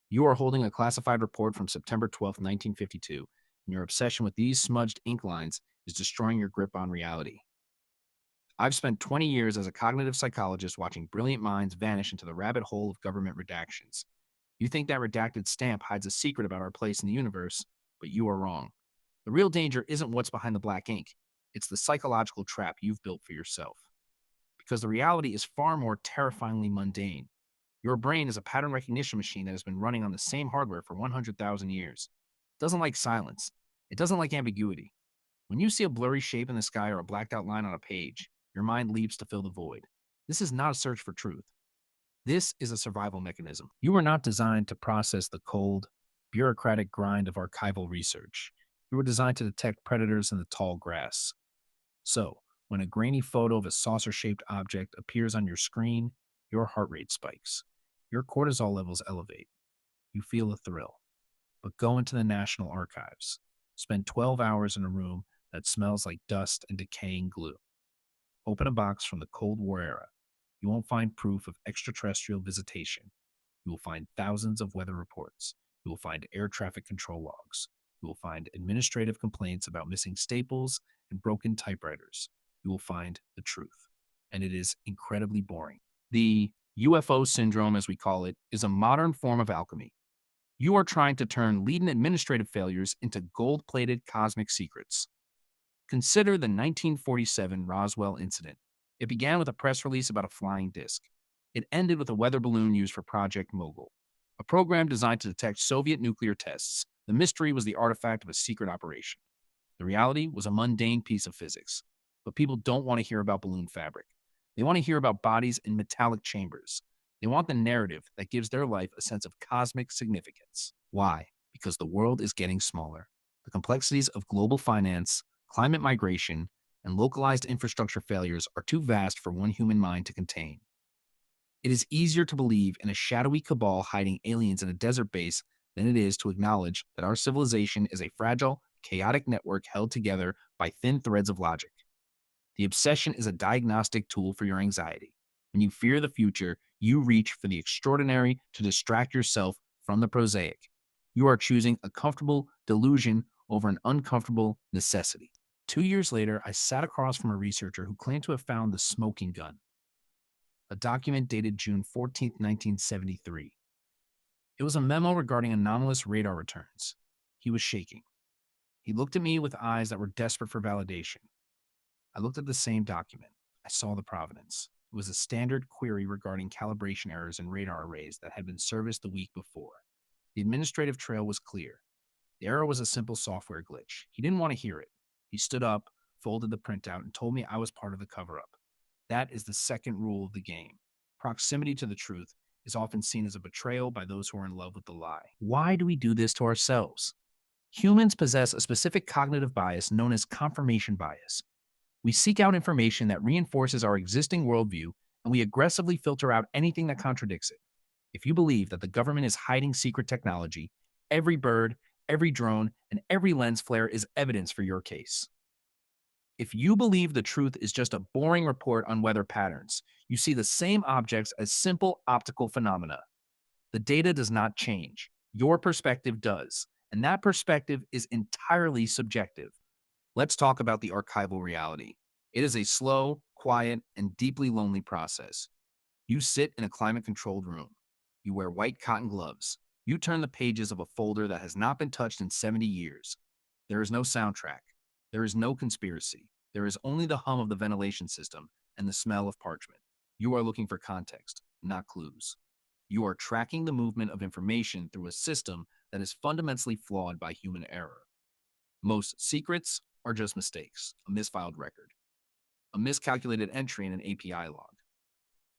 You are holding a classified report from September 12th, 1952, and your obsession with these smudged ink lines is destroying your grip on reality. I've spent 20 years as a cognitive psychologist watching brilliant minds vanish into the rabbit hole of government redactions. You think that redacted stamp hides a secret about our place in the universe, but you are wrong. The real danger isn't what's behind the black ink, it's the psychological trap you've built for yourself. Because the reality is far more terrifyingly mundane. Your brain is a pattern recognition machine that has been running on the same hardware for 100,000 years. It doesn't like silence. It doesn't like ambiguity. When you see a blurry shape in the sky or a blacked out line on a page, your mind leaps to fill the void. This is not a search for truth. This is a survival mechanism. You were not designed to process the cold, bureaucratic grind of archival research. You were designed to detect predators in the tall grass. So, when a grainy photo of a saucer shaped object appears on your screen, your heart rate spikes. Your cortisol levels elevate. You feel a thrill. But go into the National Archives. Spend 12 hours in a room that smells like dust and decaying glue. Open a box from the Cold War era. You won't find proof of extraterrestrial visitation. You will find thousands of weather reports. You will find air traffic control logs. You will find administrative complaints about missing staples and broken typewriters. You will find the truth. And it is incredibly boring. The UFO syndrome, as we call it, is a modern form of alchemy. You are trying to turn leading administrative failures into gold plated cosmic secrets. Consider the 1947 Roswell incident. It began with a press release about a flying disc. It ended with a weather balloon used for Project Mogul, a program designed to detect Soviet nuclear tests. The mystery was the artifact of a secret operation. The reality was a mundane piece of physics. But people don't want to hear about balloon fabric. They want to hear about bodies in metallic chambers. They want the narrative that gives their life a sense of cosmic significance. Why? Because the world is getting smaller. The complexities of global finance, climate migration, and localized infrastructure failures are too vast for one human mind to contain. It is easier to believe in a shadowy cabal hiding aliens in a desert base than it is to acknowledge that our civilization is a fragile, chaotic network held together by thin threads of logic. The obsession is a diagnostic tool for your anxiety. When you fear the future, you reach for the extraordinary to distract yourself from the prosaic. You are choosing a comfortable delusion over an uncomfortable necessity. 2 years later, I sat across from a researcher who claimed to have found the smoking gun, a document dated June 14th, 1973. It was a memo regarding anomalous radar returns. He was shaking. He looked at me with eyes that were desperate for validation. I looked at the same document. I saw the provenance. It was a standard query regarding calibration errors in radar arrays that had been serviced the week before. The administrative trail was clear. The error was a simple software glitch. He didn't want to hear it. He stood up, folded the printout, and told me I was part of the cover up. That is the second rule of the game. Proximity to the truth is often seen as a betrayal by those who are in love with the lie. Why do we do this to ourselves? Humans possess a specific cognitive bias known as confirmation bias. We seek out information that reinforces our existing worldview, and we aggressively filter out anything that contradicts it. If you believe that the government is hiding secret technology, every bird, every drone, and every lens flare is evidence for your case. If you believe the truth is just a boring report on weather patterns, you see the same objects as simple optical phenomena. The data does not change. Your perspective does, and that perspective is entirely subjective. Let's talk about the archival reality. It is a slow, quiet, and deeply lonely process. You sit in a climate controlled room. You wear white cotton gloves. You turn the pages of a folder that has not been touched in 70 years. There is no soundtrack. There is no conspiracy. There is only the hum of the ventilation system and the smell of parchment. You are looking for context, not clues. You are tracking the movement of information through a system that is fundamentally flawed by human error. Most secrets are just mistakes, a misfiled record, a miscalculated entry in an API log,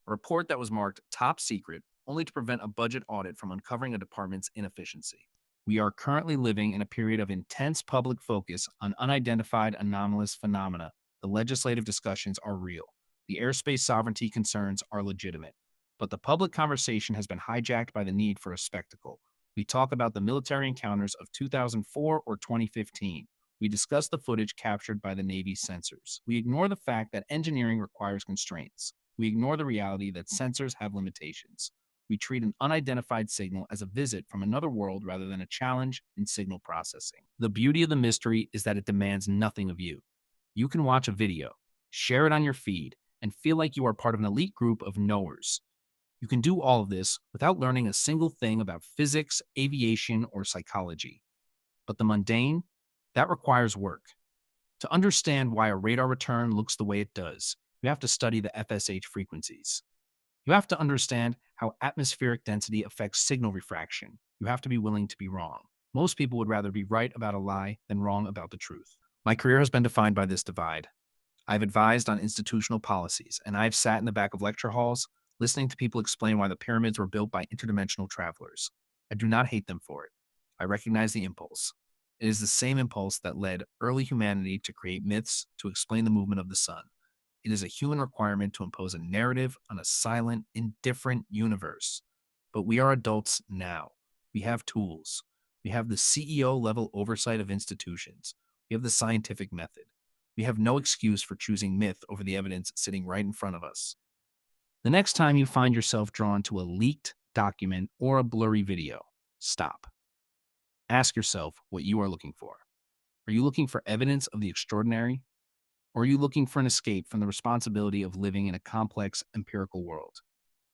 a report that was marked top secret only to prevent a budget audit from uncovering a department's inefficiency. We are currently living in a period of intense public focus on unidentified anomalous phenomena. The legislative discussions are real. The airspace sovereignty concerns are legitimate. But the public conversation has been hijacked by the need for a spectacle. We talk about the military encounters of 2004 or 2015. We discuss the footage captured by the Navy's sensors. We ignore the fact that engineering requires constraints. We ignore the reality that sensors have limitations. We treat an unidentified signal as a visit from another world rather than a challenge in signal processing. The beauty of the mystery is that it demands nothing of you. You can watch a video, share it on your feed, and feel like you are part of an elite group of knowers. You can do all of this without learning a single thing about physics, aviation, or psychology. But the mundane, that requires work. To understand why a radar return looks the way it does, you have to study the FSH frequencies. You have to understand how atmospheric density affects signal refraction. You have to be willing to be wrong. Most people would rather be right about a lie than wrong about the truth. My career has been defined by this divide. I've advised on institutional policies, and I've sat in the back of lecture halls listening to people explain why the pyramids were built by interdimensional travelers. I do not hate them for it. I recognize the impulse. It is the same impulse that led early humanity to create myths to explain the movement of the sun. It is a human requirement to impose a narrative on a silent, indifferent universe. But we are adults now. We have tools. We have the CEO level oversight of institutions. We have the scientific method. We have no excuse for choosing myth over the evidence sitting right in front of us. The next time you find yourself drawn to a leaked document or a blurry video, stop. Ask yourself what you are looking for. Are you looking for evidence of the extraordinary? Or are you looking for an escape from the responsibility of living in a complex empirical world?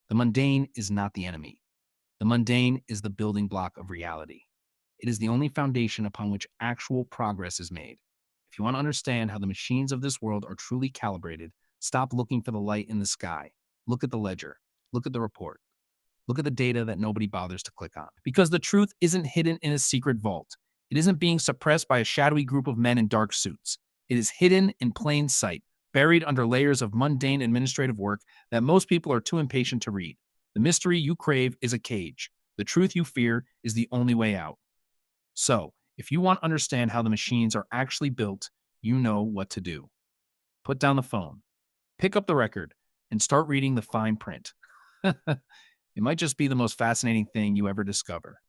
The mundane is not the enemy. The mundane is the building block of reality. It is the only foundation upon which actual progress is made. If you want to understand how the machines of this world are truly calibrated, stop looking for the light in the sky. Look at the ledger. Look at the report. Look at the data that nobody bothers to click on. Because the truth isn't hidden in a secret vault. It isn't being suppressed by a shadowy group of men in dark suits. It is hidden in plain sight, buried under layers of mundane administrative work that most people are too impatient to read. The mystery you crave is a cage. The truth you fear is the only way out. So, if you want to understand how the machines are actually built, you know what to do. Put down the phone, pick up the record, and start reading the fine print. It might just be the most fascinating thing you ever discover.